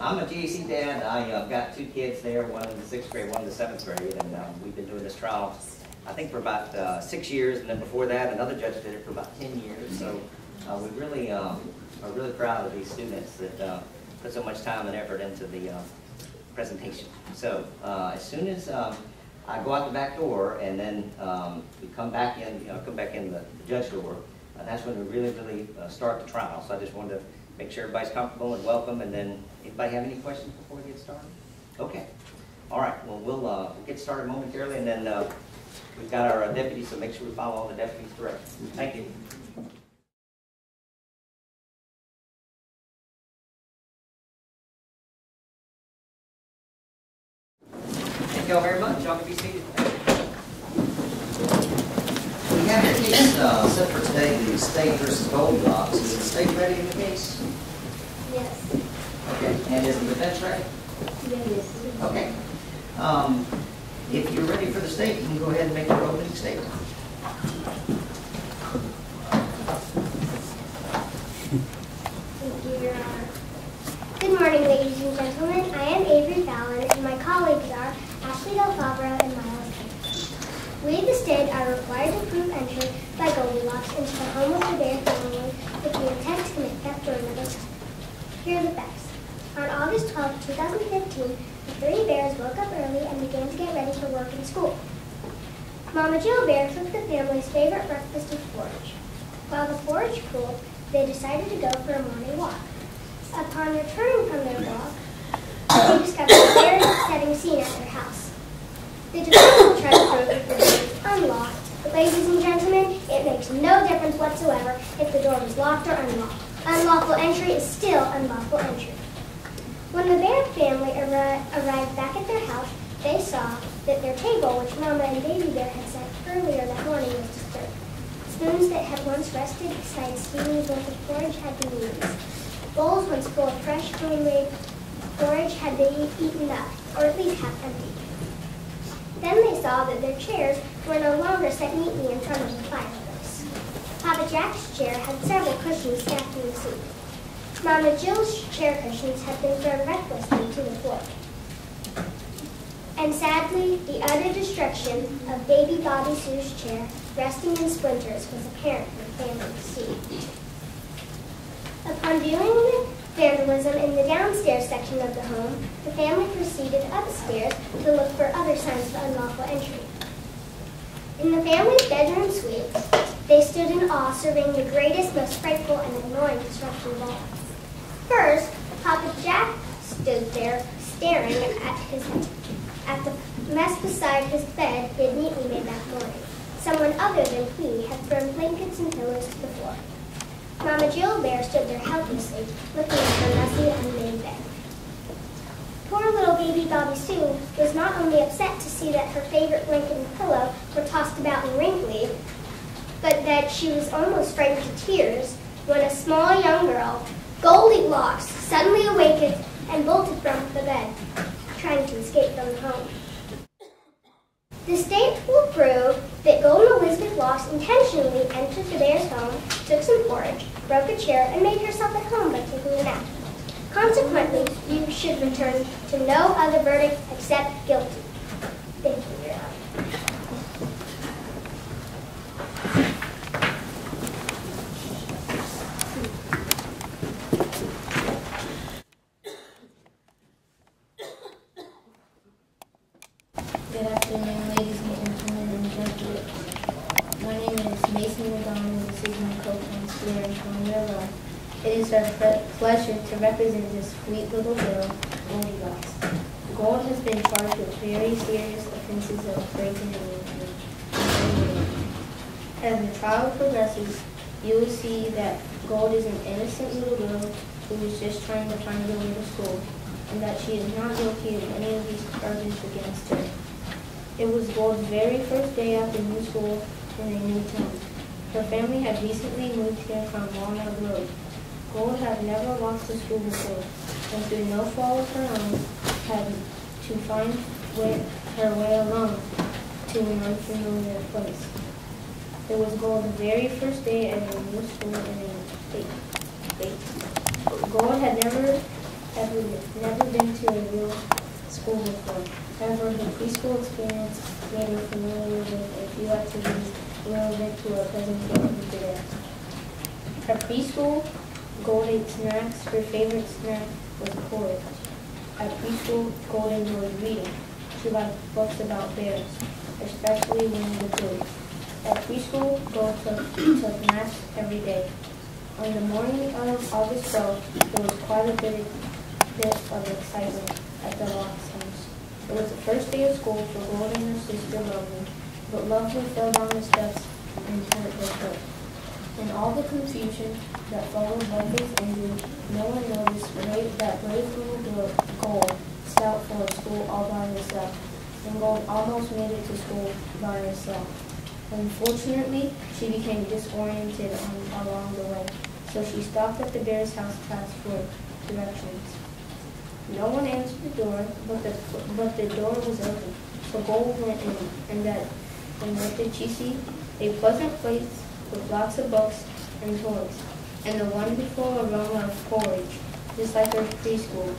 I'm a GAC dad. I've got two kids there, one in the 6th grade, one in the 7th grade, and we've been doing this trial, I think, for about 6 years, and then before that, another judge did it for about 10 years. So we really are really proud of these students that put so much time and effort into the presentation. So as soon as I go out the back door, and then we come back in, the judge door, that's when we really start the trial. So I just wanted to make sure everybody's comfortable and welcome, and then anybody have any questions before we get started? Okay. All right. Well, we'll get started momentarily, and then we've got our deputies, so make sure we follow all the deputies' directions. Thank you. Thank you all very much. Y'all can be seated. We have your case set for today, the state versus Goldilocks. Is the state ready in the case? Yes. Okay. And is the defense ready? Yes. Okay. If you're ready for the state, you can go ahead and make your opening statement. Thank you, Your Honor. Good morning, ladies and gentlemen. I am Avery Fallon, and my colleagues are Ashley Del Favaro and Miles King. We, the state, are required to prove entry by Goldilocks into the home of the Bear family with the intent to commit theft or another crime. Here are the facts. On August 12, 2015, the three bears woke up early and began to get ready for work and school. Mama Jill Bear cooked the family's favorite breakfast of porridge. While the porridge cooled, they decided to go for a morning walk. Upon returning from their walk, they discovered a very upsetting scene at their house. The defense will try to prove that the door is unlocked, but ladies and gentlemen, it makes no difference whatsoever if the door was locked or unlocked. Unlawful entry is still unlawful entry. When the Bear family arrived back at their house, they saw that their table, which Mama and Baby Bear had set earlier that morning, was disturbed. Spoons that had once rested beside a steaming bowl of porridge had been used. Bowls once full of fresh homemade porridge had been eaten up, or at least half emptied. Then they saw that their chairs were no longer set neatly in front of the fireplace. Papa Jack's chair had several cushions stacked in the seat. Mama Jill's chair cushions had been thrown recklessly to the floor. And sadly, the utter destruction of baby Bobby Sue's chair, resting in splinters, was apparent for the family to see. Upon viewing the vandalism in the downstairs section of the home, the family proceeded upstairs to look for other signs of unlawful entry. In the family's bedroom suite, they stood in awe, surveying the greatest, most frightful, and annoying disruption of all. First, Papa Jack stood there staring at the mess beside his bed he had neatly made that morning. Someone other than he had thrown blankets and pillows to the floor. Mama Jill Bear stood there helplessly, looking at her messy, unmade bed. Poor little baby Bobby Sue was not only upset to see that her favorite blanket and pillow were tossed about and wrinkly, but that she was almost frightened to tears when a small young girl, Goldilocks, suddenly awakened and bolted from the bed, trying to escape from the home. The state will prove that Golden Elizabeth Locks intentionally entered the bear's home, took some porridge, broke a chair, and made herself at home by taking a nap. Consequently, you should return to no other verdict except guilty. Thank you, Your Honor. Good afternoon, ladies and gentlemen, and judges. My name is Mason McDonald. This is my co-counsel in Toronto. It is our pleasure to represent this sweet little girl, Goldilocks. Gold has been charged with very serious offenses of breaking and entering. As the trial progresses, you will see that Gold is an innocent little girl who is just trying to find her way to school, and that she is not guilty of any of these charges against her. It was Gold's very first day at the new school in a new town. Her family had recently moved here from Walnut Road. Gold had never walked to school before, and through no fault of her own, had to find her way alone to an unfamiliar place. It was Gold's very first day at a new school in a state. Gold had never have never been to a real school before. However, the preschool experience made her familiar with a few activities relevant to her presentation today. At preschool, Gold ate snacks. Her favorite snack was porridge. At preschool, Gold enjoyed reading. She liked books about bears, especially Winnie the Pooh. At preschool, Gold took naps every day. On the morning of August 12th, there was quite a bit of excitement at the Locks house. It was the first day of school for Gold and her sister Lovely, but Lovely fell down the steps and hurt her foot. In all the confusion that followed Lovely's injury, no one noticed that brave little girl, Gold, set out for school all by herself, and Gold almost made it to school by herself. Unfortunately, she became disoriented along the way, so she stopped at the bear's house to ask for directions. No one answered the door, but the door was open, so Gold went in, and what did she see? A pleasant place with lots of books and toys, and the wonderful aroma of porridge, just like her preschool.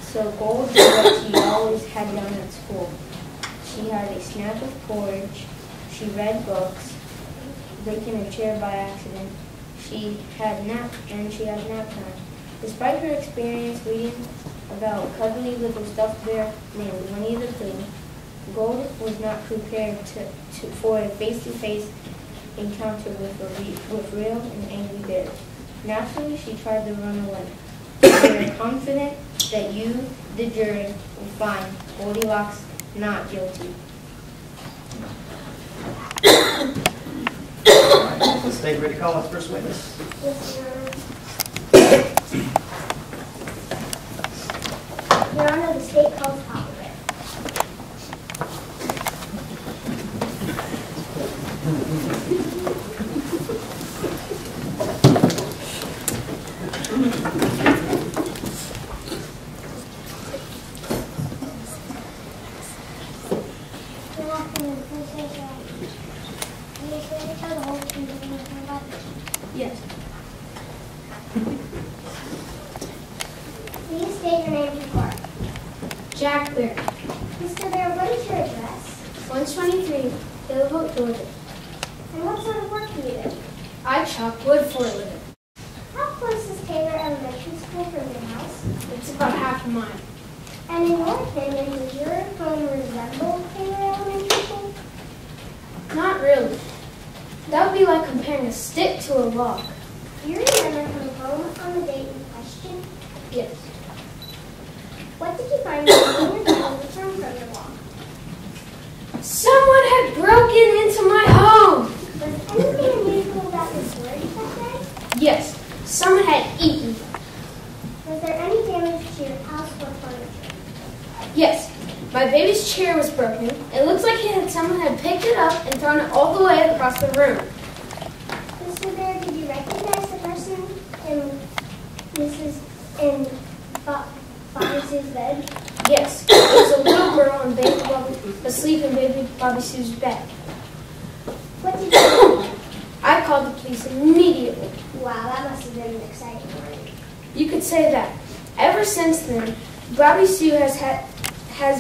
So Gold did what she always had done at school. She had a snack of porridge, she read books, breaking a chair by accident. She had nap time. Despite her experience reading about a cuddly little stuffed bear named Winnie the Pooh, Gold was not prepared for a face-to-face encounter with real and angry bears. Naturally, she tried to run away. We are confident that you, the jury, will find Goldilocks not guilty. Let's stay ready to call our first witness. Your Honor, the state calls Papa Bear. Good afternoon. Can you say tell the whole thing about it? Yes. Please state your name to court. Jack Bear, Mr. Bear, what is your address? 123, Billhook, Georgia. And what sort of work do you do? I chop wood for a living. How close is Taylor Elementary School from your house? It's about half a mile. And in your opinion, does your home resemble Taylor Elementary School? Not really. That would be like comparing a stick to a log. Do you remember coming home on the date in question? Yes. What did you find when you returned from your walk? Someone had broken into my home. Was anything unusual about your storage that day? Yes. Someone had eaten. Was there any damage to your house or furniture? Yes. My baby's chair was broken. It looks like someone had picked it up and thrown it all the way across the room. Mr. Bear, did you recognize the person in Bobby Sue's bed? Yes. There was a little girl and baby Bobby asleep in baby Bobby Sue's bed. What did you do? I called the police immediately. Wow, that must have been an exciting morning. You could say that. Ever since then, Bobby Sue has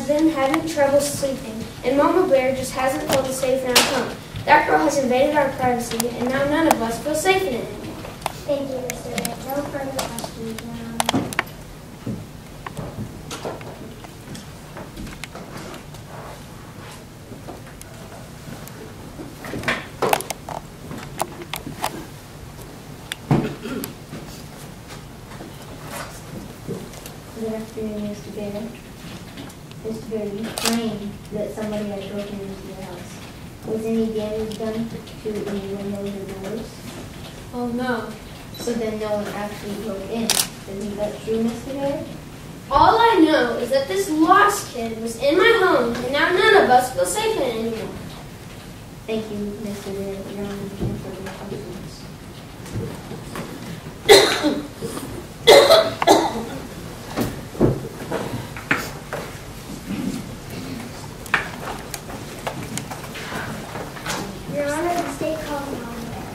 been having trouble sleeping, and Mama Bear just hasn't felt safe in our home. That girl has invaded our privacy, and now none of us feel safe in it anymore. Thank you, Mr. Bear. No further questions, Your Honor. Good afternoon, Mr. Bear. Mr. Bear, you claim that somebody had broken into your house. Was any damage done to any windows or doors? Oh, no. So then no one actually broke in. Isn't that true, Mr. Bear? All I know is that this lost kid was in my home, and now none of us feel safe in it anymore. Thank you, Mr. Bear. Your Honor, you can answer the questions. Your Honor, the state calls Mama Bear.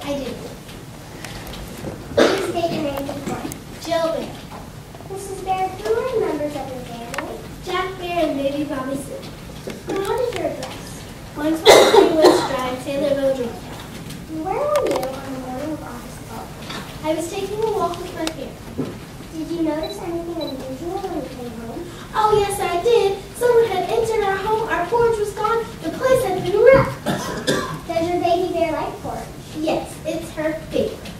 I do. Please state your name for the court. Jill Bear. Mrs. Bear, who are members of your family? Jack Bear and baby Bobby Sue. And what is your address? 123 West Drive, Taylorville, Georgia. Where were you on the morning of August 12th? I was taking a walk with my parents. Did you notice anything unusual when you came home? Oh, yes, I did. Someone had entered our home, our porch was gone, the place had been wrecked. Does your baby bear like porch? Yes, it's her favorite.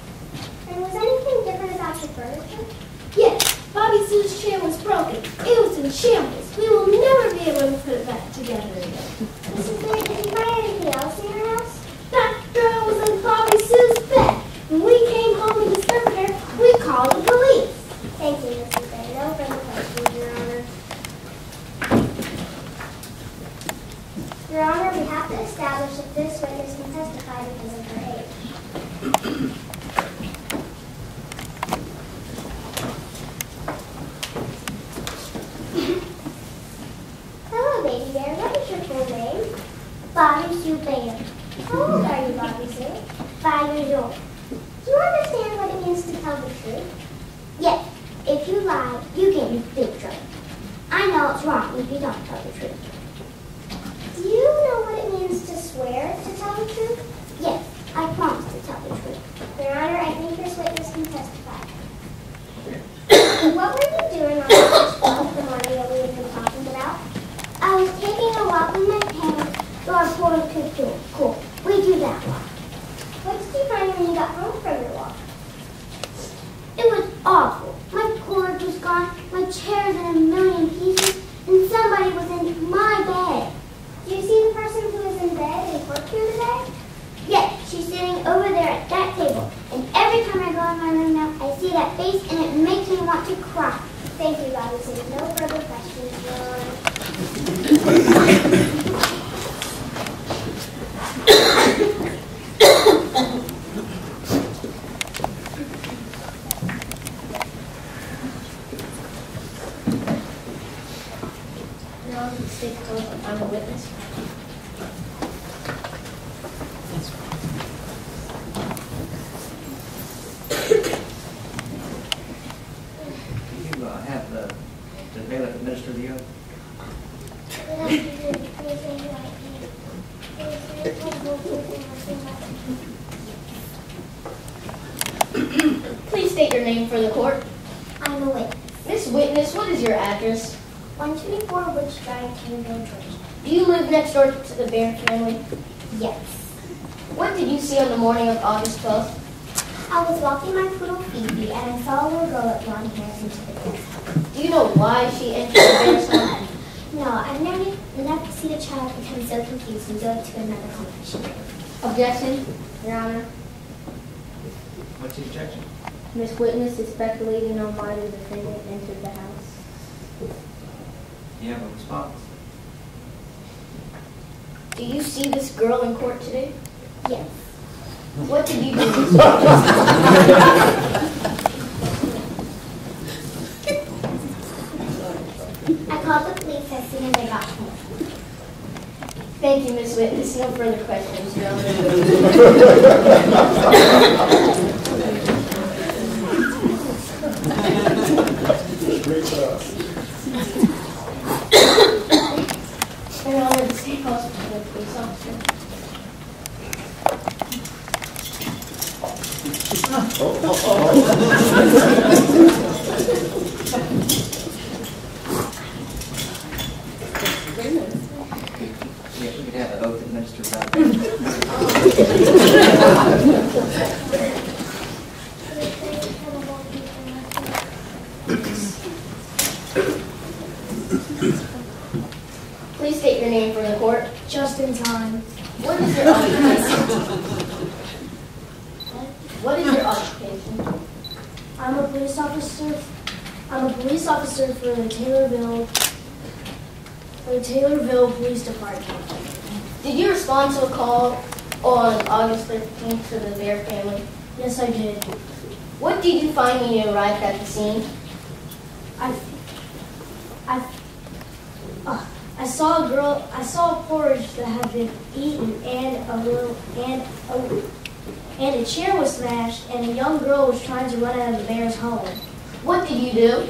And was anything different about your furniture? Yes, Bobby Sue's chair was broken. It was in shambles. We will never be able to put it back together again. Mrs. Bear, did you find anything else in your house? That girl was in Bobby Sue's bed. When we came home and discovered her, we called the police. Thank you, Mrs. Bear. No further questions, Your Honor. Your Honor, we have to establish if this witness can testify because of her age. Hello, baby bear. What is your full name? Bobby Sue Bear. How old are you, Bobby Sue? 5 years old. Do you understand what it means to tell the truth? Yes. If you lie, you get in big trouble. I know it's wrong if you don't tell the truth. Do you know what it means to swear to tell the truth? Yes, I promise to tell the truth. Your Honor, I think this witness can testify. What were you doing on August 12th, the morning that we have been talking about? I was taking a walk with my parents to our porch to cool. We do that walk. What did you find when you got home from your walk? It was awful. My cord was gone, my chair was in a million pieces, and somebody was in my bed. Do you see the person who was in bed in court here today? Yes, she's sitting over there at that table. And every time I go in my room now, I see that face and it makes me want to cry. Thank you, Bobby. So no further questions, Your Honor. I'm a witness. You have the bailiff administer the oath? Please state your name for the court. I'm a witness. Miss Witness, what is your address? 124 Witch Drive, Taylorville, Georgia. Do you live next door to the Bear family? Yes. What did you see on the morning of August 12th? I was walking my poodle Phoebe and I saw a little girl with blonde hair into the bear's. Do you know why she entered the Bear's home? No, I've never seen a child become so confused and go to another competition. Objection, Your Honor. What's the objection? Miss Witness is speculating on why the defendant entered the house. Do you have a response? Do you see this girl in court today? Yes. What did you do? I called the police as soon as I got home. Thank you, Miss Witness. No further questions, Your Honor. Your Honor, the state calls for the police officer. Yeah, we could have an oath administered by Please state your name for the court. Just in time. What is your occupation? What is your occupation? I'm a police officer. I'm a police officer for the Taylorville Police Department. Did you respond to a call on August 13th to the Bear family? Yes, I did. What did you find when you arrived at the scene? I saw a girl. I saw a porridge that had been eaten and and a chair was smashed, and a young girl was trying to run out of the bear's home. What did you do?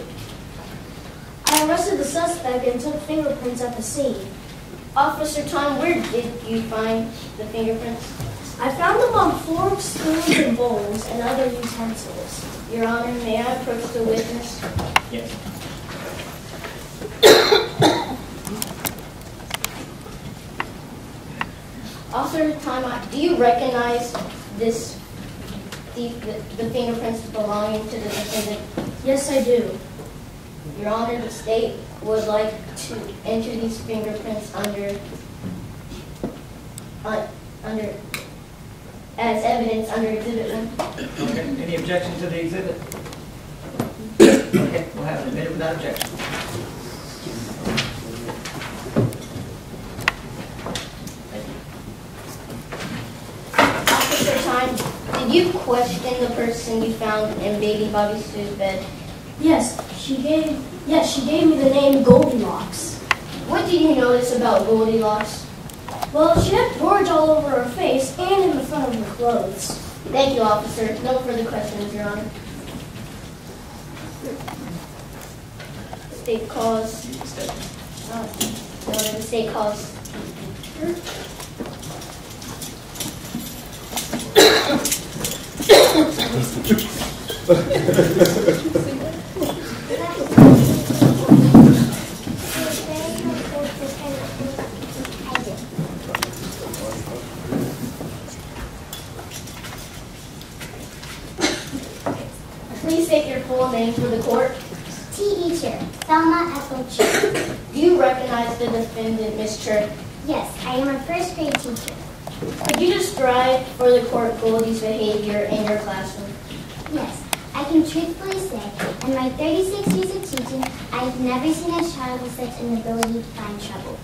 I arrested the suspect and took fingerprints at the scene. Officer Tom, where did you find the fingerprints? I found them on forks, spoons, and bowls, and other utensils. Your Honor, may I approach the witness? Yes. Officer Tom, do you recognize the fingerprints belonging to the defendant? Yes, I do. Your Honor, the state would like to enter these fingerprints as evidence under Exhibit 1. Okay, any objection to the exhibit? Okay, we'll have it admitted without objection. Officer Time, did you question the person you found in baby Bobby Sue's bed? Yes, she gave me the name Goldilocks. What did you notice about Goldilocks? Well, she had porridge all over her face and in the front of her clothes. Thank you, officer. No further questions, Your Honor. The state calls. Your Honor, the state calls. Please state your full name for the court. T.E. Chair, Thelma Ethel Chair. Do you recognize the defendant, Ms. Church? Yes, I am a first grade teacher. Could you describe for the court Goldie's behavior in your classroom? Yes, I can truthfully say, in my 36 years of teaching, I've never seen a child with such an ability to find trouble.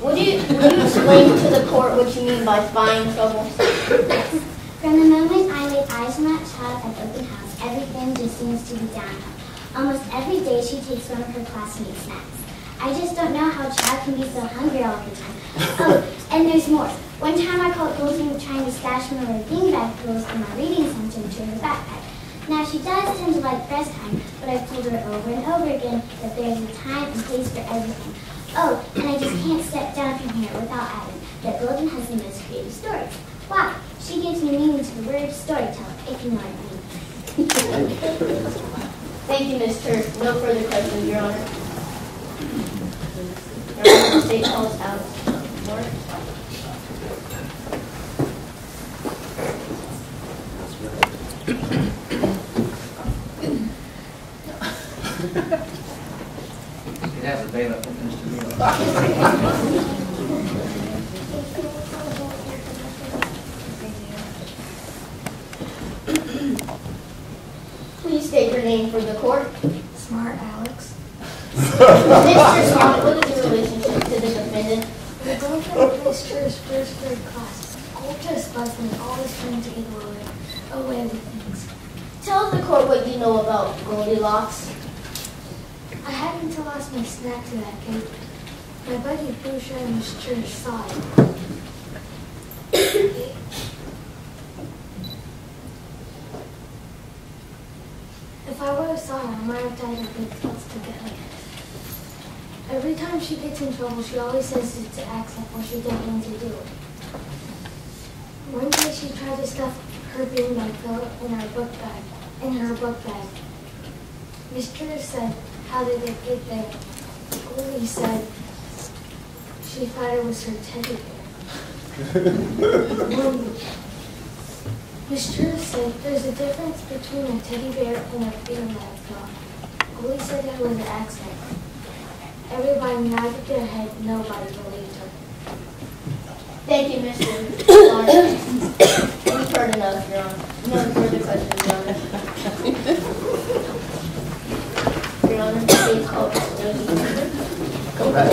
Would you explain to the court what you mean by find trouble? Yes. From the moment I laid eyes on that child at open house, everything just seems to be downhill. Almost every day she takes one of her classmates' snacks. I just don't know how a child can be so hungry all the time. Oh, and there's more. One time I caught Goldie trying to stash one of her beanbag pillows in my reading center into her backpack. Now she does tend to like rest time, but I've told her over and over again that there's a time and place for everything. Oh, and I just can't step down from here without adding that Golden has the most creative stories. Wow, she gives me meaning to the word storyteller, if you know what I mean. Thank you, Ms. Church. No further questions, Your Honor. Your Honor, the state calls out. Mark? You have the bailiff, Mr. Miller. Please state your name for the court. Smart Alex. Mr. Smart, what is your relationship to the defendant? We're going to Miss Church's first grade class. Gold just buzzed me, always trying to get away with things. Tell the court what you know about Goldilocks. I had until last my snack to that cake. My buddy Busha and Miss Church saw it. If I would have saw her, I might have died of big thoughts together. Every time she gets in trouble, she always says it to act like what she didn't mean to do. One day she tried to stuff her beanbag pillow in her book bag. Miss Church said, "How did it get there?" Goldie said she thought it was her teddy bear. Miss Church said there's a difference between a teddy bear and a beanbag pillow. Goldie said it was an accident. Everybody nodded their head. Nobody believed her. Thank you, Mr. Lawrence. We've heard enough, Your Honor. No further questions, Your Honor. Your Honor, the state calls Rosie. Go back.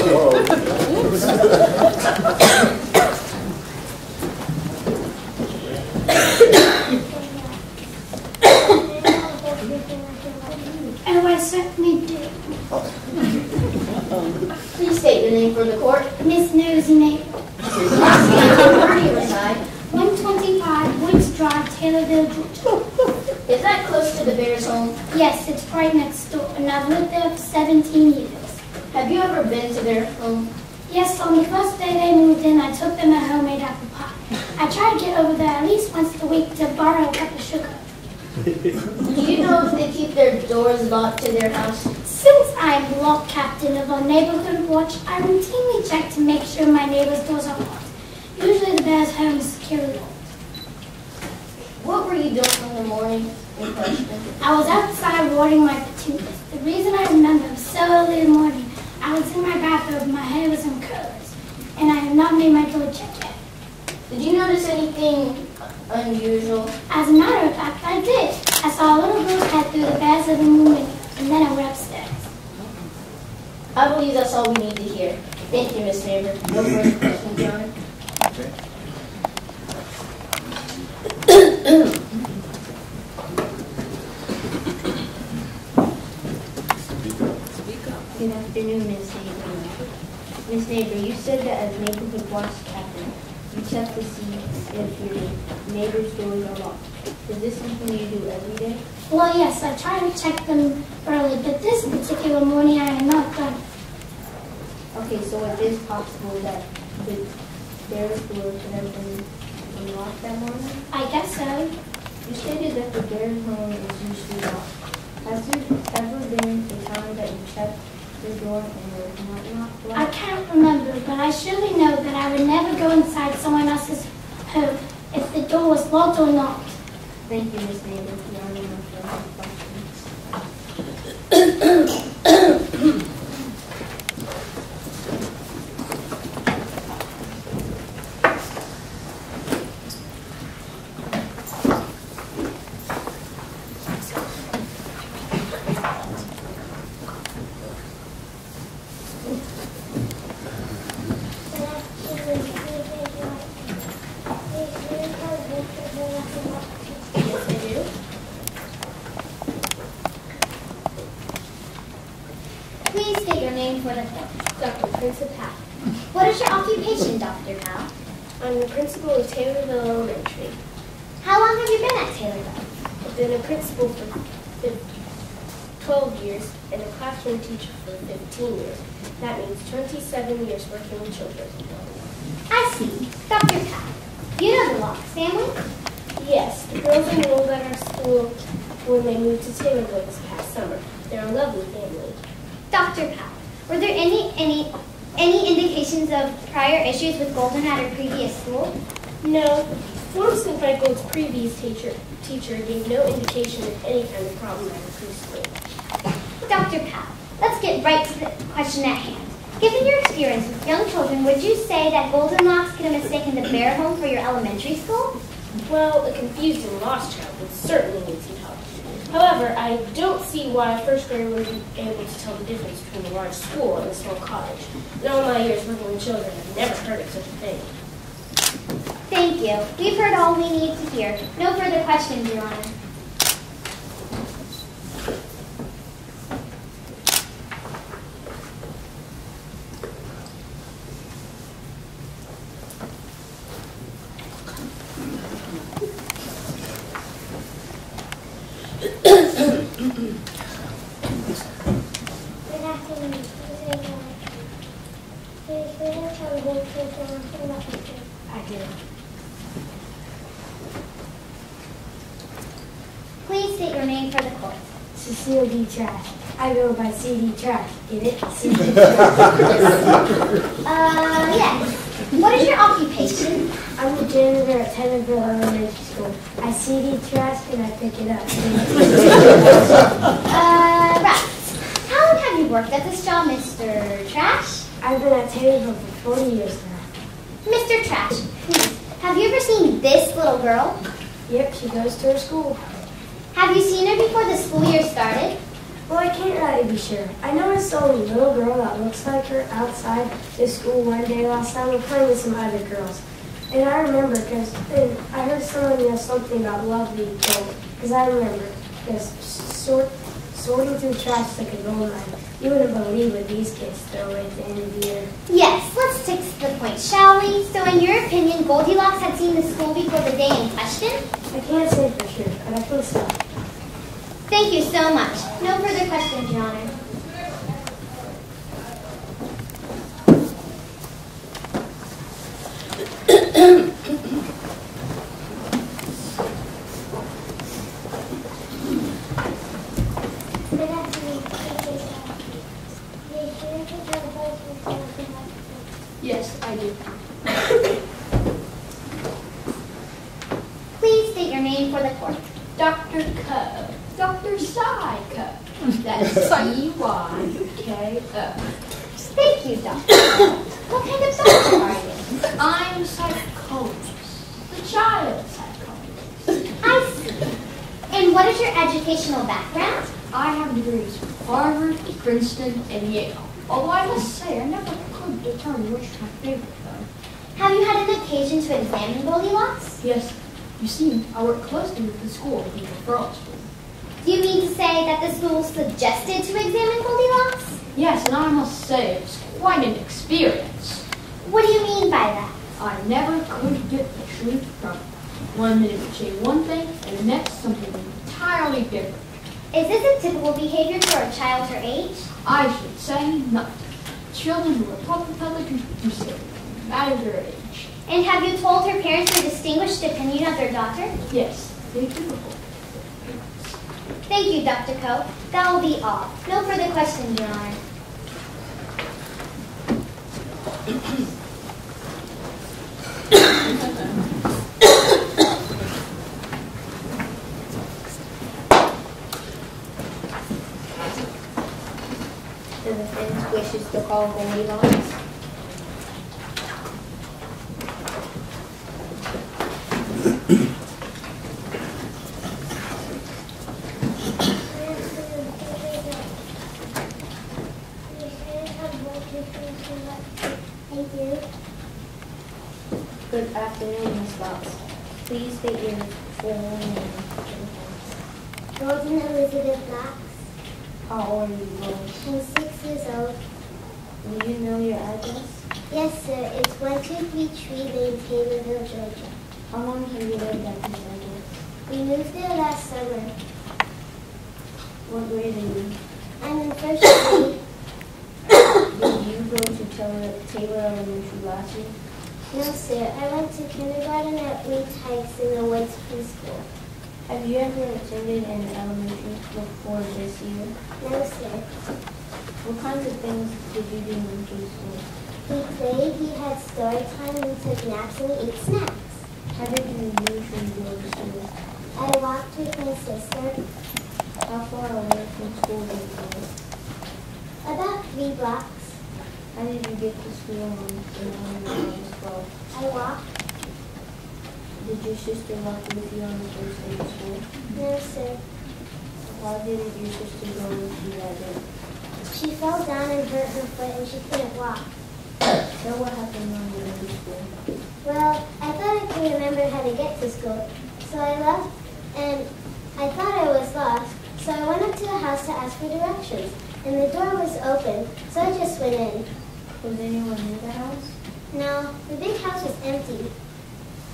Everyone sucked me dick. Please state your name for the court. Miss Nosy Neighbor. Where do you reside? 125 Woods Drive, Taylorville, Georgia. Is that close to the Bears' home? Yes, it's right next door, and I've lived there for 17 years. Have you ever been to their home? Yes, on the first day they moved in, I took them a homemade apple pie. I try to get over there at least once a week to borrow a cup of sugar. Do you know if they keep their doors locked to their house? Since I'm block captain of our neighborhood watch, I routinely check to make sure my neighbor's doors are locked. Usually the Bears' home is securely locked. What were you doing in the morning in question? I was outside watering my petunias. The reason I remember was so early in the morning, I was in my bathrobe, my hair was in curls, and I had not made my door check yet. Did you notice anything unusual? As a matter of fact, I did. I saw a little girl's head through the Bears' living room window, and then I went upstairs. I believe that's all we need to hear. Thank you, Miss Neighbor. No further questions, Your Honor. Okay. Good afternoon, Miss Neighbor. Miss Neighbor, you said that as neighborhood watch captain, you check to see if your neighbor's doors are locked. Is this something you do every day? Well, yes, I try to check them early, but this particular morning I had not done it. Okay, so it is possible that the Bears' doors could have been unlocked that morning? I guess so. You stated that the Bears' home is usually locked. Has there ever been a time that you checked the door and it was not locked? I can't remember, but I surely know that I would never go inside someone else's home if the door was locked or locked. Thank you, Miss Neighbor. There are no further questions. Please state your name for the court. Dr. Principal. What is your occupation, Dr. Powell? I'm the principal of Taylorville Elementary. How long have you been at Taylorville? I've been a principal for 12 years and a classroom teacher for 15 years. That means 27 years working with children. I see. Dr. Powell, you know the Locks family? Yes, the girls enrolled at our school when they moved to Taylorville this past summer. They're a lovely family. Dr. Powell, were there any indications of prior issues with Golden at her previous school? No, Florence Gold's previous teacher gave no indication of any kind of problem at her preschool. Dr. Powell, let's get right to the question at hand. Given your experience with young children, would you say that Golden Locks could have mistaken the Bear home for your elementary school? Well, a confused and lost child would certainly need some help. However, I don't see why a first grader would be able to tell the difference between a large school and a small cottage. In all my years working with children, I've never heard of such a thing. Thank you. We've heard all we need to hear. No further questions, Your Honor. I did. Please state your name for the court. Cecile D. Trash. I go by CD Trash. Get it? CD Trash. Yes. What is your occupation? I'm the janitor at Taylorville Elementary School. I CD trash and I pick it up. Right. How long have you worked at this job, Mr. Trash? I've been at Taylorville for 40 years now. Mr. Trash, please, have you ever seen this little girl? Yep, she goes to her school. Have you seen her before the school year started? Well, I can't really be sure. I noticed a little girl that looks like her outside the school one day last time playing with some other girls. And I remember because I heard someone yell something about lovely gold. Because I remember because sorting through trash like a gold mine. You wouldn't believe what these kids throw away at the end of the year. Yes, let's stick to the point, shall we? So in your opinion, Goldilocks had seen the school before the day in question? I can't say for sure, but I think so. Thank you so much. No further questions, Your Honor. Yes, I do. Please state your name for the court. Dr. Cub. Dr. Cy Cub. That's C-Y-K-O. Thank you, Doctor. What kind of doctor are you? I'm a psychologist. The child psychologist. I see. And what is your educational background? I have degrees from Harvard, Princeton, and Yale. Although I must say, I never could determine which is my favorite, though. Have you had an occasion to examine Goldilocks? Yes, you see, I work closely with the school in the referral school. Do you mean to say that the school suggested to examine Goldilocks? Yes, and I must say, it's quite an experience. What do you mean by that? I never could get the truth from it. 1 minute would say one thing, and the next something entirely different. Is this a typical behavior for a child her age? I should say nothing. Children who are public say no matter their age. And have you told her parents your distinguished opinion of their daughter? Yes, they do. Thank you, Dr. Coe. That will be all. No further questions, Your Honor. The defense wishes to call Goldilocks. I do. Good afternoon, Miss Fox. Please state your full name. Golden Elizabeth Knox. How old are you, Rose? I'm 6 years old. Do you know your address? Yes, sir. It's 123 Tree Lane, Taylorville, Georgia. How long have you lived at this address? We moved there last summer. What grade are you? I'm in first grade. Did you go to Taylor Elementary last year? No, sir. I went to kindergarten at Wheat Heights in the Woods preschool. Have you ever attended an elementary school before this year? No, sir. What kinds of things did you do in preschool? We played, we had story time, we took naps, and we ate snacks. How did you usually go to school? I walked with my sister How far away from school did you go? about 3 blocks. How did you get to school on the morning of August 12th? I walked. Did your sister walk with you on the first day of school? No, sir. Why didn't your sister go with you that day? She fell down and hurt her foot, and she couldn't walk. So what happened on your way to school? Well, I thought I could remember how to get to school, so I left, and I thought I was lost, so I went up to the house to ask for directions, and the door was open, so I just went in. Was anyone in the house? No, the big house was empty.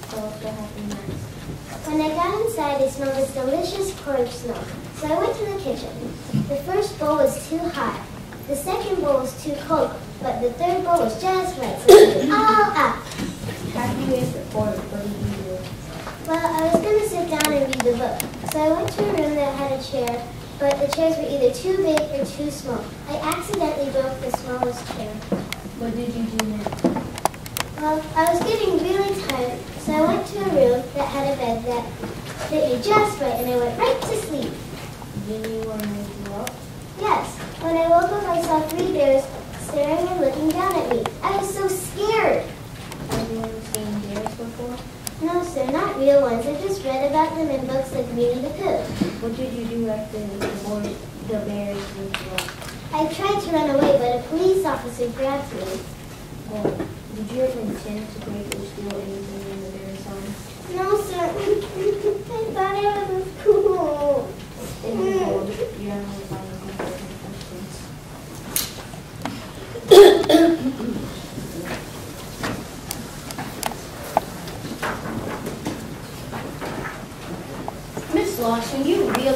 So what happened next? When I got inside, I smelled this delicious porridge smell, so I went to the kitchen. The first bowl was too hot, the second bowl was too cold, but the third bowl was just right, so it was all up. After you ate the porridge, what did you do? Well, I was going to sit down and read the book, so I went to a room that had a chair, but the chairs were either too big or too small. I accidentally broke the smallest chair. What did you do next? Well, I was getting really tired, so I went to a room that had a bed that fit me just right, and I went right to sleep. Did anyone wake you up? Yes, when I woke up, I saw 3 bears staring and looking down at me. I was so scared. Have you ever seen bears before? No, sir, not real ones. I just read about them in books like Winnie the Pooh. What did you do after the bears woke you up? I tried to run away, but a police officer grabbed me. Well, did you ever intend to break or steal anything in the bear sign? No, sir. I thought I was cool. Thank you, Paul. You're only finding important questions.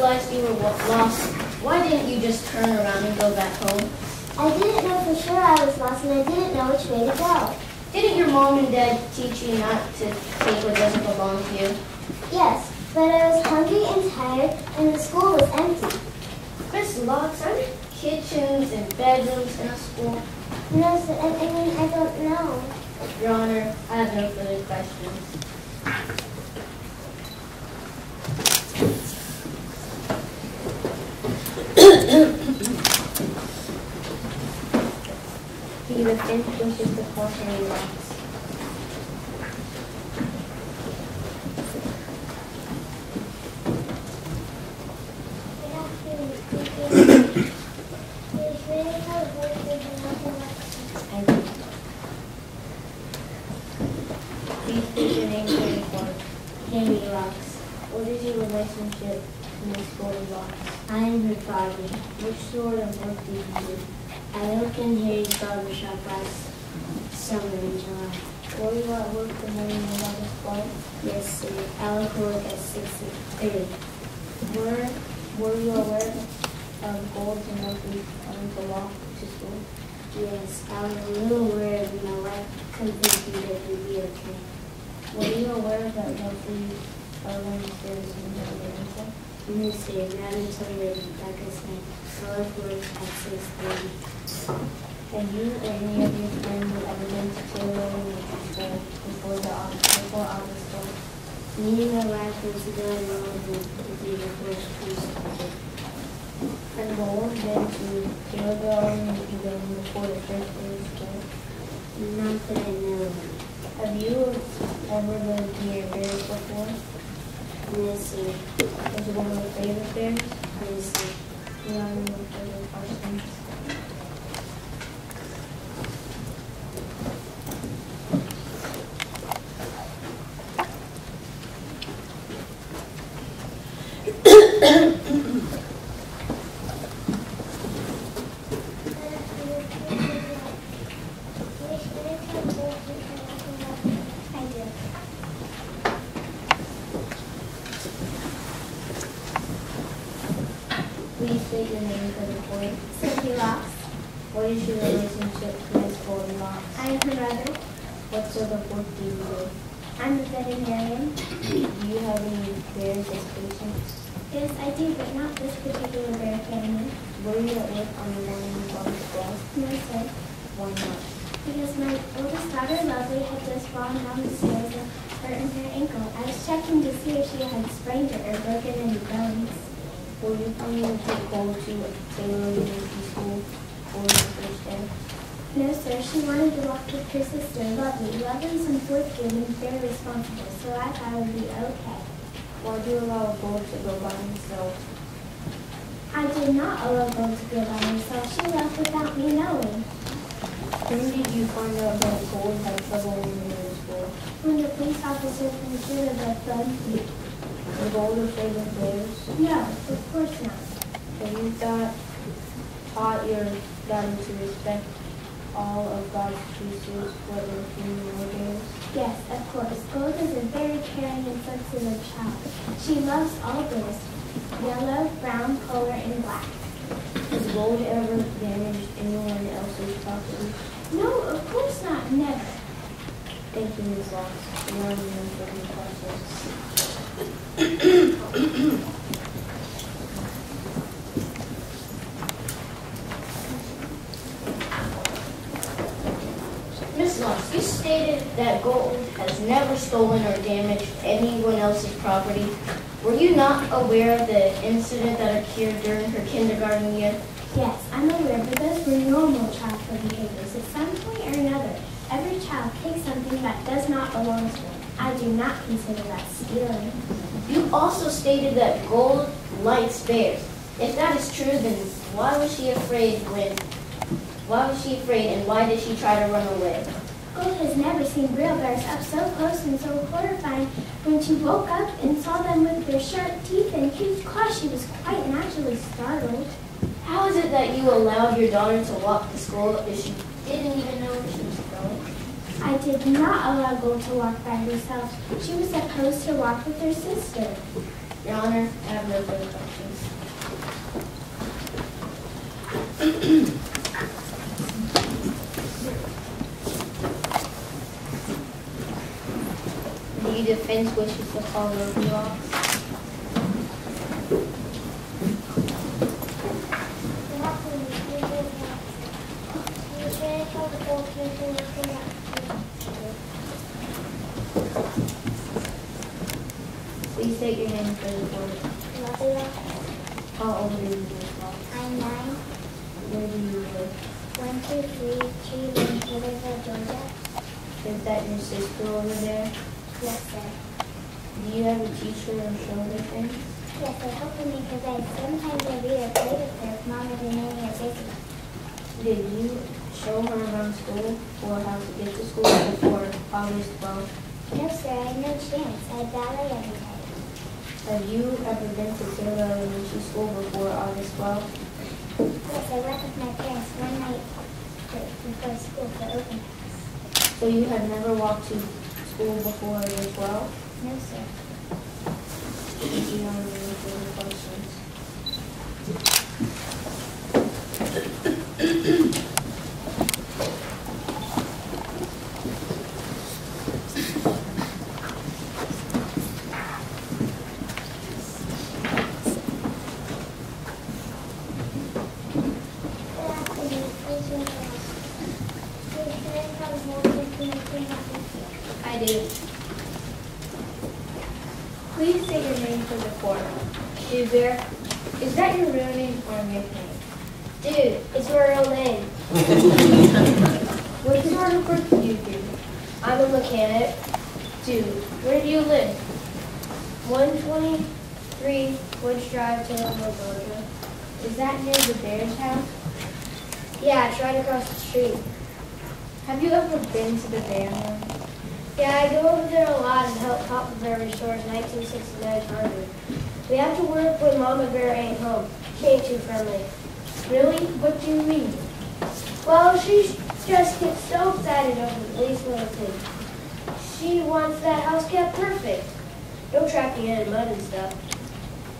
realized you were lost, why didn't you just turn around and go back home? I didn't know for sure I was lost, and I didn't know which way to go. Didn't your mom and dad teach you not to take what doesn't belong to you? Yes, but I was hungry and tired, and the school was empty. Miss Locks, are there kitchens and bedrooms in a school? No, sir, I don't know. Your Honor, I have no further questions. He defense wishes to call Harry Locks. Please state your name for the court. Jamie Locks. What is your relationship to Miss Golden Locks? I am her father. Which sort of work do you do? I worked in Harry's barber shop last summer in July. Were you at work the morning you got this call? Yes, sir. I left work at 6:30. Were you aware of Gold's and Murphy's coming to walk to school? Yes, I was a little worried when my wife convinced me that it would be okay. Were you aware that Murphy's are Wednesdays and no answer? No, sir, not until later. Like I said, I left work at 6:30. Have you or any of your friends ever been to Taylor Elementary School before August 4th? Me and my wife went to the road to be the first school. And Gold been to Taylor Elementary Building before the first day of school? Not that I know of. Have you ever lived near bears before? No, sir. Was it one of your favorite bears? No, sir. Do you have any further questions? Please state your name for the court. Sophie Locks. What is your relationship to Miss Golden Locks? I am her mother. What sort of work do you do? I'm a veterinarian. Do you have any bears as patients? Yes, I do, but not this particular bear family. Were you at work on the morning you got to school? No, sir. Why not? Because my oldest daughter, Lovely, had just fallen down the stairs and hurt her ankle. I was checking to see if she had sprained it or broken any bones. Were you planning to go to Taylor Elementary School for the first day? No, sir. She wanted to walk with her sister, Lovely. Lovely's in 4th grade and very responsible, so I thought it would be okay. Why do you allow Gold to go by himself? I did not allow Gold to go by herself. She left without me knowing. When did you find out that Gold had trouble in middle school? When the police officer considered the blood leak. Was Gold afraid of bears? No, of course not. Have you taught your daughter to respect all of God's creatures, whether human or bears? Yes, of course. Gold is a very caring and sensitive child. She loves all bears. Yellow, brown, polar, and black. Has Gold ever damaged anyone else's property? No, of course not. Never. Thank you, Ms. Locks. You are the for your questions. Ms. Locks, you stated that Gold has never stolen or damaged anyone else's property. Were you not aware of the incident that occurred during her kindergarten year? Yes, I'm aware, but those were normal childhood behaviors. At some point or another, every child takes something that does not belong to them. I do not consider that stealing. You also stated that Gold likes bears. If that is true, then why was she afraid and why did she try to run away? Gold has never seen real bears up so close and so horrifying. When she woke up and saw them with their sharp teeth and huge claws, she was quite naturally startled. How is it that you allowed your daughter to walk to school if she didn't even know where she was going? I did not allow Gold to walk by herself. She was supposed to walk with her sister. Your Honor, I have no further questions. Do you defense wishes to call the law? Please state your name for the board. How old are you as well? I'm 9. Where do you live? 123 Tree Lane, Taylorville, Georgia. Is that your sister over there? Yes, sir. Do you have a teacher or shoulder thing? Yes, I help them because sometimes I read or play with her if Mom or Nanny are busy. Did you show her around school or how to get to school before August 12th? No, sir, I had no chance. I had ballet every day. Have you ever been to Taylor Elementary School before August 12th? Yes, I went with my parents one night before school for open house. So you have never walked to school before as well? No, sir. Do you have any further questions? I do. Please say your name for the court. Dude Bear, is that your real name or a nickname? Dude, it's my real name. What sort of work do you do? I'm a mechanic. Dude, where do you live? 123 Woods Drive, Taylorville, Georgia. Is that near the Bear's house? Yeah, it's right across the street. Have you ever been to the Bear home? Yeah, I go over there a lot and help Papa Bear restore his 1969 Charger. We have to work when Mama Bear ain't home. She ain't too friendly. Really? What do you mean? Well, she just gets so excited over the least little thing. She wants that house kept perfect. No tracking in mud and stuff.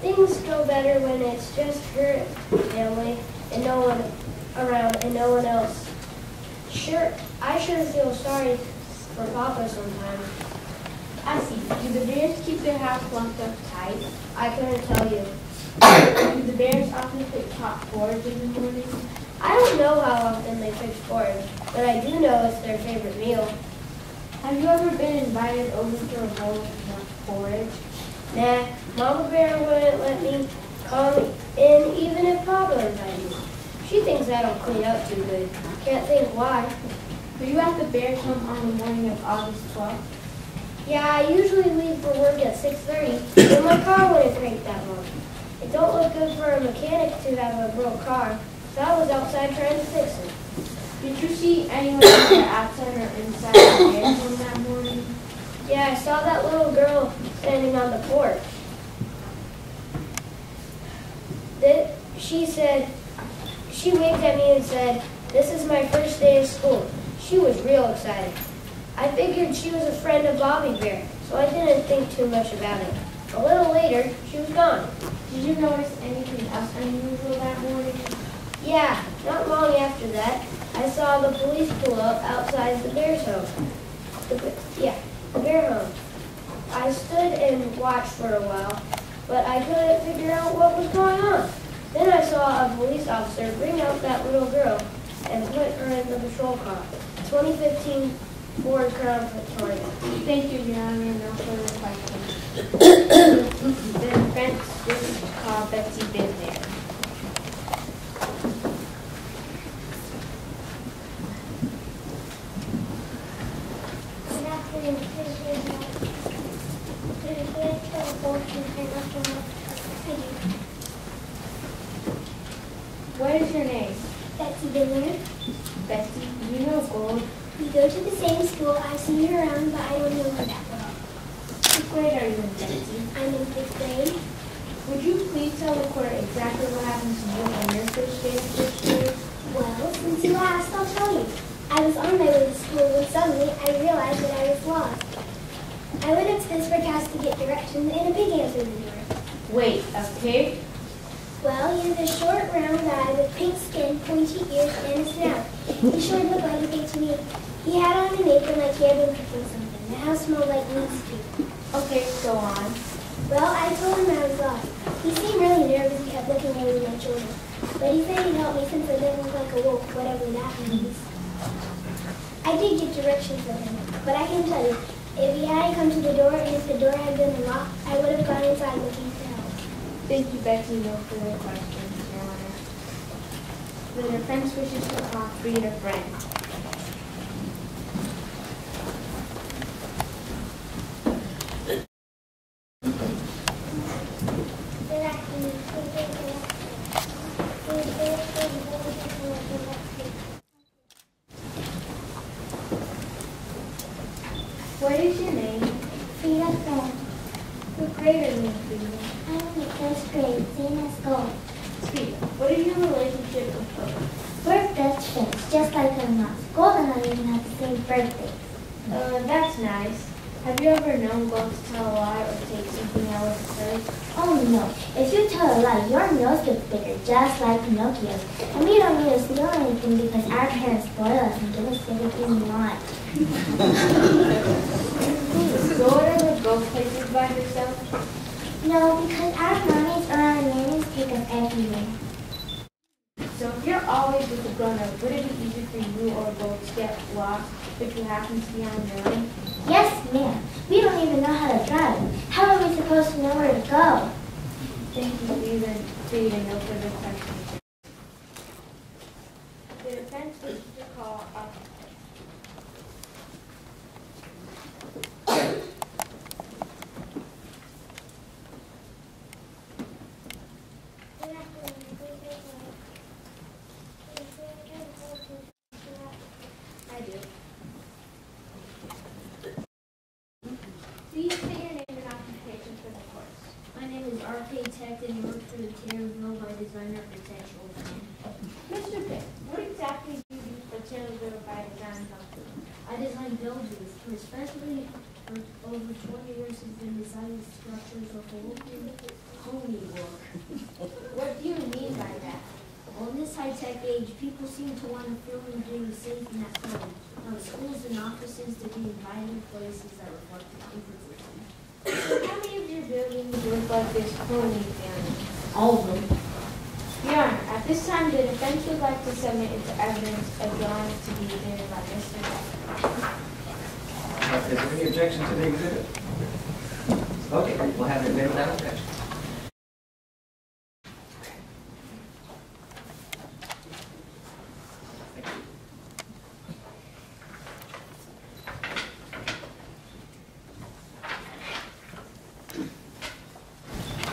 Things go better when it's just her family and no one around and no one else. I sure feel sorry for Papa sometimes. I see. Do the Bears keep their house locked up tight? I couldn't tell you. Do the Bears often put top forage in the morning? I don't know how often they fix forage, but I do know it's their favorite meal. Have you ever been invited over to a bowl of porridge? Nah, Mama Bear wouldn't let me come in even if Papa invited me. She thinks that'll clean up too good. Can't think why. Were you at the Bears home on the morning of August 12th? Yeah, I usually leave for work at 6:30, but my car wouldn't crank that long. It don't look good for a mechanic to have a broke car, so I was outside trying to fix it. Did you see anyone either outside or inside the Bears home that morning? Yeah, I saw that little girl standing on the porch. She waved at me and said, "This is my first day of school." She was real excited. I figured she was a friend of Bobby Bear, so I didn't think too much about it. A little later, she was gone. Did you notice anything else unusual that morning? Yeah, not long after that, I saw the police pull up outside the Bears home. The Bear home. I stood and watched for a while, but I couldn't figure out what was going on. Then I saw a police officer bring out that little girl and put her in the patrol car. 2015 Ford Crown Victoria. Thank you, Your Honor. No further questions. The defense wishes to call Betsy Bid there. Good afternoon. What is your name? Betsy Bidler. Betsy, you know Gold. We go to the same school. I've seen her around, but I don't know her that well. What grade are you in, Betsy? I'm in 5th grade. Would you please tell the court exactly what happened to you on your first day of first grade? Well, since you asked, I'll tell you. I was on my way to school when suddenly I realized that I was lost. I went up to this brick house to get directions, and a pig answered the door. Wait, a pig? Well, he has a short, round guy with pink skin, pointy ears, and a snout. He sure looked like a pig to me. He had on an apron like he had been cooking something. The house smelled like meat stew. Okay, go on. Well, I told him I was lost. He seemed really nervous and kept looking over my shoulder. But he said he'd help me since I didn't look like a wolf, whatever that means. I did get directions from him, but I can tell you, if he hadn't come to the door and if the door had been locked, I would have gone inside looking for help. Thank you, Becky. No further questions, Your Honor. The defense wishes to cross-breed a friend. What is your name? Frida Friend. What grade are you in, Frida? I'm in the first grade, same as gold. Frida, what is your relationship with Gold? We're best friends, just like our moms. Gold and I even have the same birthday. That's nice. Have you ever known Gold to tell a lie or take something out of the truth? Oh no, if you tell a lie, your nose gets bigger, just like Pinocchio's. And we don't need to steal anything because our parents spoil us and give us everything we want. Gold ever go places by herself? No, because our mommies or our nannies take us everywhere. So if you're always with a grown-up, would it be easy for you or Gold to get lost if you happen to be on your own? Yes, ma'am. We don't even know how to drive. How are we supposed to know where to go? Thank you, Frida. No further questions. The defense wishes to call up. I do. Please state your name and occupation for the course. My name is R.K. Tech and I work for the Taylorville by Design Architectural firm. Mr. Pitt, what exactly do you do for Taylorville by Design Company? I design buildings, which especially for over 20 years has been designing structures of homey work. What do you mean by that? Well, in this high-tech age, people seem to want to feel they're doing safe and at home. From schools and offices to be inviting places that reflect the comfort of them. How many of your buildings look like this homey family? All of them. Your Honor, at this time, the defense would like to submit into evidence a drawing to be given by Mr. Beck. Is there any objection to the exhibit? Okay, we'll have it admitted without objection.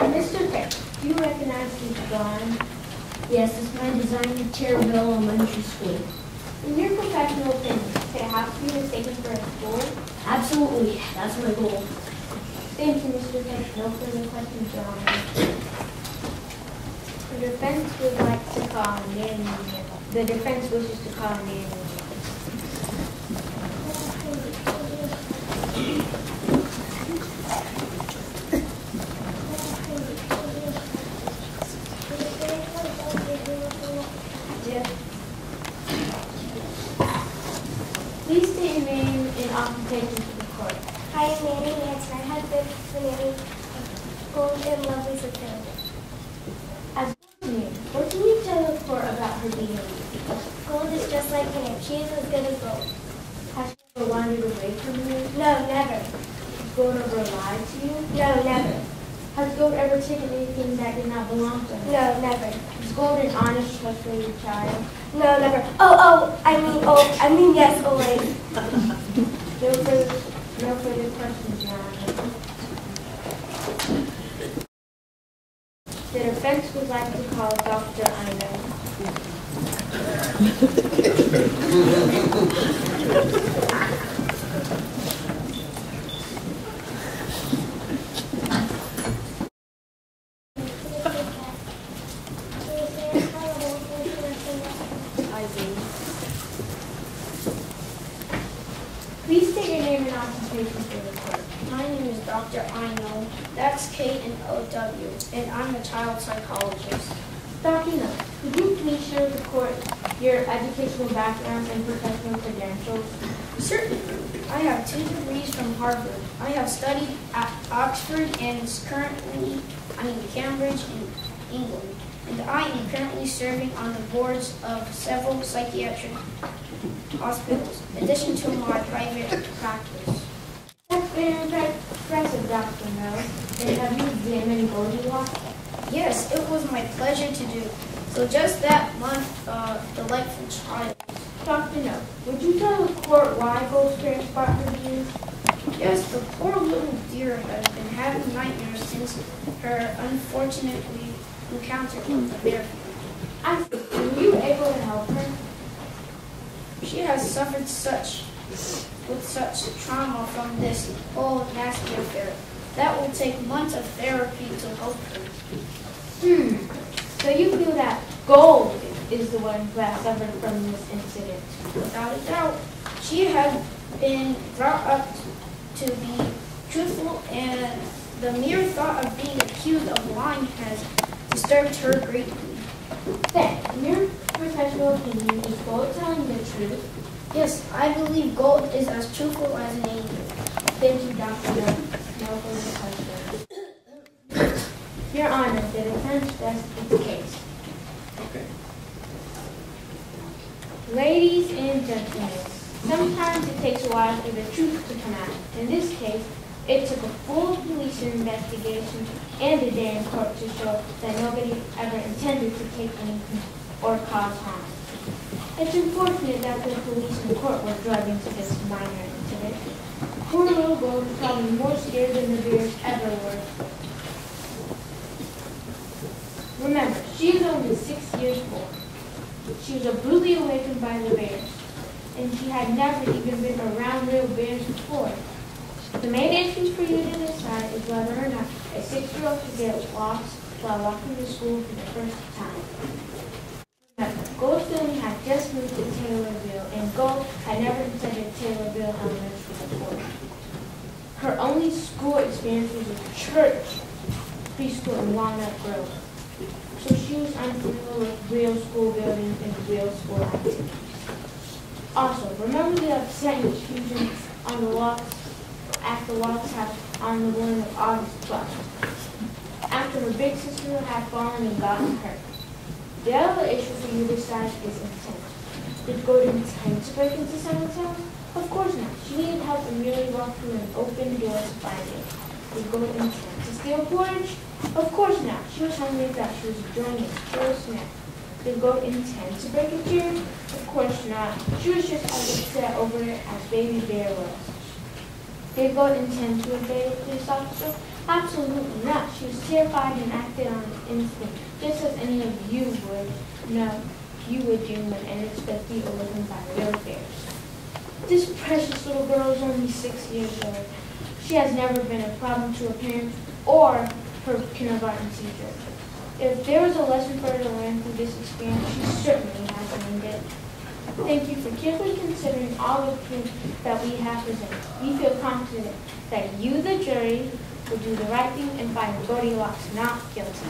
Mr. Pitt, do you recognize this drawing? Yes, it's my design of Taylorville Elementary School. In your professional opinion, could a house be mistaken for a school? Absolutely, that's my goal. Thank you, Mr. Pitt. No further questions, Your Honor. The defense would like to call a man. The defense wishes to call a man. Please state your name and occupation for the court. Hi, I'm Nanny Nancy. I have been for Nanny Gold and Lovely September. As Gold's name, what can you tell the court about her behavior? Gold is just like him. She is as good as gold. Has she ever wandered away from you? No, never. Has Gold ever lied to you? No, never. Has Gold ever taken anything that did not belong to her? No, never. Is Gold an honest, trustworthy child? No, never. I mean, yes, always. No further questions, Your Honor. The defense would like to call Dr. Ina. Please state your name and occupation for the court. My name is Dr. Ino. That's K-N-O-W, and I'm a child psychologist. Dr. No, could you please share with the court your educational background and professional credentials? Certainly. I have 2 degrees from Harvard. I have studied at Oxford and Cambridge in England. And I am currently serving on the boards of several psychiatric hospitals, in addition to my private practice. That's very impressive, Dr. No. And have you examined Goldilocks? Yes, it was my pleasure to do. So just that month, delightful child. Dr. No, would you tell the court why Gold's parents bought her views? Yes, the poor little dear has been having nightmares since her unfortunately encounter with the bear. Were you able to help her? She has suffered with such trauma from this whole nasty affair. That will take months of therapy to help her. So you feel that Gold is the one who has suffered from this incident? Without a doubt, she has been brought up to be truthful, and the mere thought of being accused of lying has disturbed her greatly. Then, in your professional opinion, is Gold telling the truth? Yes, I believe Gold is as truthful as an angel. Thank you, Dr. No. No further questions. Your Honor, the defense rests its case. Okay. Ladies and gentlemen, sometimes it takes a while for the truth to come out. In this case, it took a full police investigation and a day in court to show that nobody ever intended to take anything or cause harm. It's unfortunate that the police and court were drugged into this minor incident. Poor little Gold was probably more scared than the bears ever were. Remember, she was only 6 years old. She was brutally awakened by the bears, and she had never even been around real bears before. The main issue for you to decide is whether or not a 6-year-old should get lost while walking to school for the first time. Remember, Gold's family had just moved to Taylorville, and Gold had never attended Taylorville Elementary before. Her only school experience was a church preschool in Walnut Grove, so she was unfamiliar with real school buildings and real school activities. Also, remember the upsetting confusion on the walks at the Walks house on the morning of August 12th, after her big sister had fallen and gotten hurt. The other issue for you to decide is intent. Did Gold intend to break into someone's house? Of course not. She needed help and merely walked through an open door to find it. Did Gold intend to steal porridge? Of course not. She was hungry and thought she was enjoying a chill snack. Did Gold intend to break a chair? Of course not. She was just as upset over it as Baby Bear was. Did Gold intend to obey the police officer? Absolutely not. She was terrified and acted on instinct, just as any of you would know you would do when ended up being awakened by real bears. This precious little girl is only 6 years old. She has never been a problem to her parents or her kindergarten teacher. If there was a lesson for her to learn through this experience, she certainly has learned it. Thank you for carefully considering all the proof that we have presented. We feel confident that you, the jury, will do the right thing and find Goldilocks not guilty.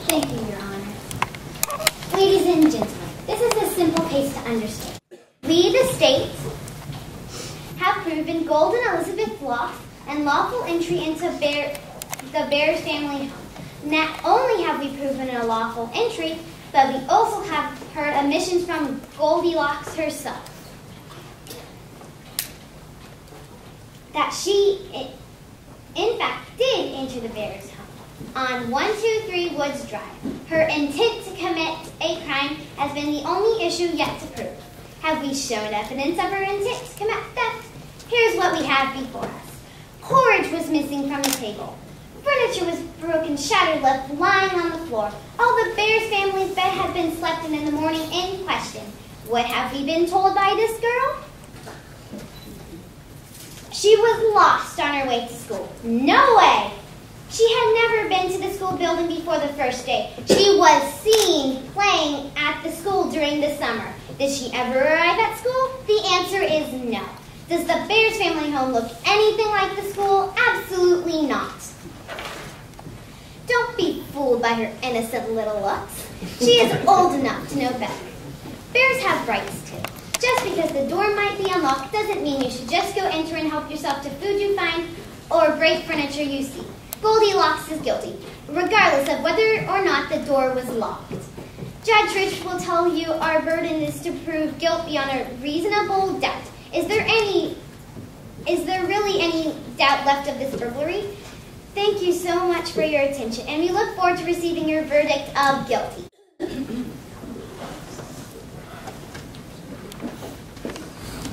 Thank you, Your Honor. Ladies and gentlemen, this is a simple case to understand. We, the state, have proven Gold and Elizabeth lost and lawful entry into the Bears family home. Not only have we proven a lawful entry, but we also have heard admissions from Goldilocks herself that she, in fact, did enter the Bears home on 123 Woods Drive. Her intent to commit a crime has been the only issue yet to prove. Have we shown evidence of her intent to commit theft? Here's what we have before us. Porridge was missing from the table. Furniture was broken, shattered, left lying on the floor. All the Bears family's bed had been slept in the morning in question. What have we been told by this girl? She was lost on her way to school. No way! She had never been into the school building before the first day. She was seen playing at the school during the summer. Did she ever arrive at school? The answer is no. Does the Bears family home look anything like the school? Absolutely not. Don't be fooled by her innocent little looks. She is old enough to know better. Bears have rights too. Just because the door might be unlocked doesn't mean you should just go enter and help yourself to food you find or break furniture you see. Goldilocks is guilty, regardless of whether or not the door was locked. Judge Rich will tell you our burden is to prove guilt beyond a reasonable doubt. Is there really any doubt left of this burglary? Thank you so much for your attention, and we look forward to receiving your verdict of guilty.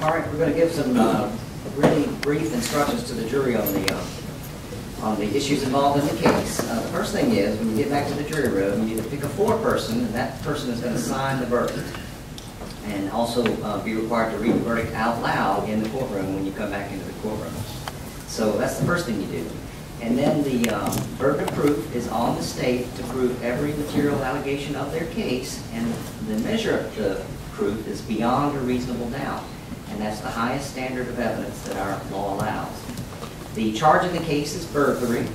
All right, we're going to give some really brief instructions to the jury on the issues involved in the case. The first thing is, when you get back to the jury room, you need to pick a foreperson, and that person is going to sign the verdict. And also be required to read the verdict out loud in the courtroom when you come back into the courtroom. So that's the first thing you do. And then the burden of proof is on the state to prove every material allegation of their case, and the measure of the proof is beyond a reasonable doubt. And that's the highest standard of evidence that our law allows. The charge of the case is burglary,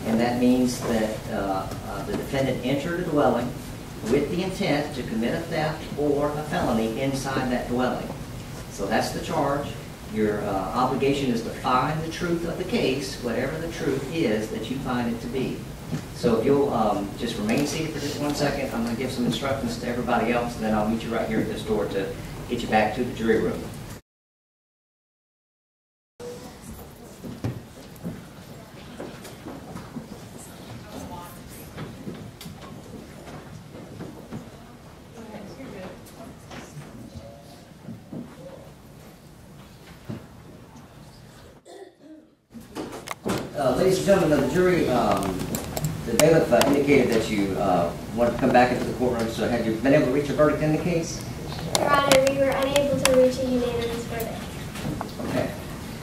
and that means that the defendant entered a dwelling with the intent to commit a theft or a felony inside that dwelling. So that's the charge. Your obligation is to find the truth of the case, whatever the truth is that you find it to be. So if you'll just remain seated for just 1 second, I'm going to give some instructions to everybody else, and then I'll meet you right here at this door to get you back to the jury room. Ladies and gentlemen, the jury, the bailiff indicated that you wanted to come back into the courtroom, so have you been able to reach a verdict in the case? Your Honor, we were unable to reach a unanimous verdict. Okay.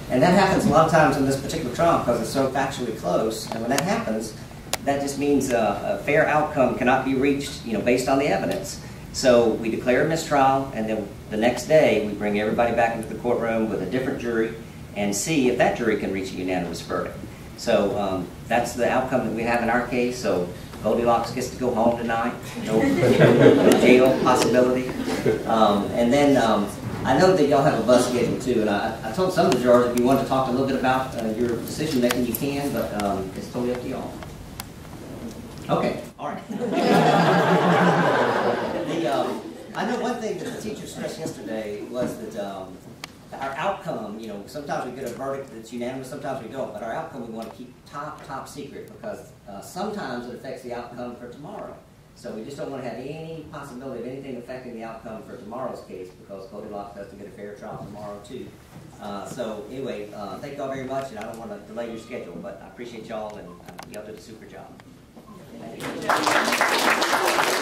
And that happens a lot of times in this particular trial because it's so factually close, and when that happens, that just means a fair outcome cannot be reached, based on the evidence. So we declare a mistrial, and then the next day we bring everybody back into the courtroom with a different jury and see if that jury can reach a unanimous verdict. So that's the outcome that we have in our case. So Goldilocks gets to go home tonight. No jail possibility. And then I know that y'all have a bus schedule too. And I told some of the jurors if you want to talk a little bit about your decision making, you can, but it's totally up to y'all. Okay. All right. I know one thing that the teacher stressed yesterday was that our outcome, sometimes we get a verdict that's unanimous, sometimes we don't, but our outcome we want to keep top secret because sometimes it affects the outcome for tomorrow. So we just don't want to have any possibility of anything affecting the outcome for tomorrow's case because Goldilocks has to get a fair trial tomorrow too. So anyway, thank y'all very much, and I don't want to delay your schedule, but I appreciate y'all, and y'all did a super job. Thank you.